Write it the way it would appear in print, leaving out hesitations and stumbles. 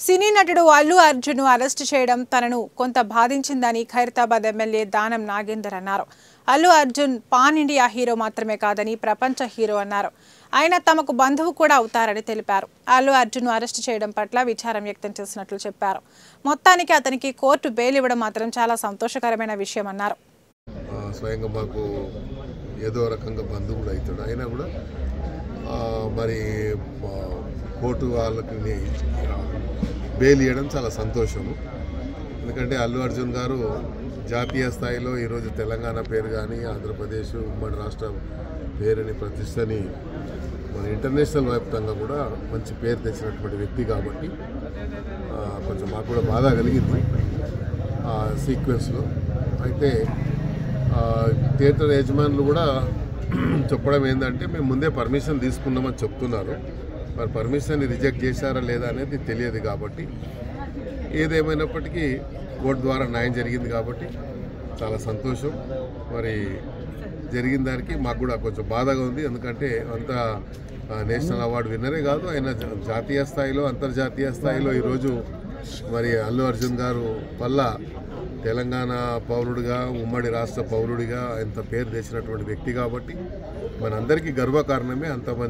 సినీ నటుడు అల్లు అర్జున్ అరెస్ట్ చేయడం తనను కొంత బాధించిందని ఖైరతాబాద్ ఎమ్మెల్యే దానం నాగేందర్ అన్నారు. Allu Arjun pan India hero మాత్రమే కాదని ప్రపంచ హీరో అన్నారు. ఆయన తమకు బంధువు కూడా అవుతారని తెలిపారు. అల్లు అర్జున్ అరెస్ట్ చేయడం పట్ల విచారం వ్యక్తం చేసినట్లు చెప్పారు. మొత్తానికి అతనికి కోర్టు బెయిల్ ఇవ్వడం మాత్రం చాలా సంతోషకరమైన విషయమన్నారు. స్వయంగా మాకు ఏదో రకంగా బంధువుడు అవుతాడు. అయినా కూడా మరి కోర్టు వాళ్ళకి బెయిల్ ఇవ్వడం చాలా సంతోషము. ఎందుకంటే అల్లు అర్జున్ గారు జాతీయ స్థాయిలో ఈరోజు తెలంగాణ పేరు కానీ ఆంధ్రప్రదేశ్ ఉమ్మడి రాష్ట్రం పేరుని ప్రతిష్టని మన ఇంటర్నేషనల్ వ్యాప్తంగా కూడా మంచి పేరు తెచ్చినటువంటి వ్యక్తి కాబట్టి కొంచెం మాకు కూడా బాధ కలిగింది ఆ సీక్వెన్స్లో. అయితే థియేటర్ యజమానులు కూడా చెప్పడం ఏంటంటే మేము ముందే పర్మిషన్ తీసుకున్నామని చెప్తున్నారు. మరి పర్మిషన్ రిజెక్ట్ చేశారా లేదా అనేది తెలియదు. కాబట్టి ఏదేమైనప్పటికీ కోర్టు ద్వారా న్యాయం జరిగింది కాబట్టి చాలా సంతోషం. మరి జరిగిన దానికి మాకు కూడా కొంచెం బాధగా ఉంది. ఎందుకంటే అంత నేషనల్ అవార్డు విన్నరే కాదు, ఆయన జాతీయ స్థాయిలో అంతర్జాతీయ స్థాయిలో ఈరోజు మరి అల్లు అర్జున్ గారు వల్ల తెలంగాణ పౌరుడిగా ఉమ్మడి రాష్ట్ర పౌరుడిగా ఎంత పేరు తెచ్చినటువంటి వ్యక్తి కాబట్టి మనందరికీ గర్వకారణమే. అంతమంది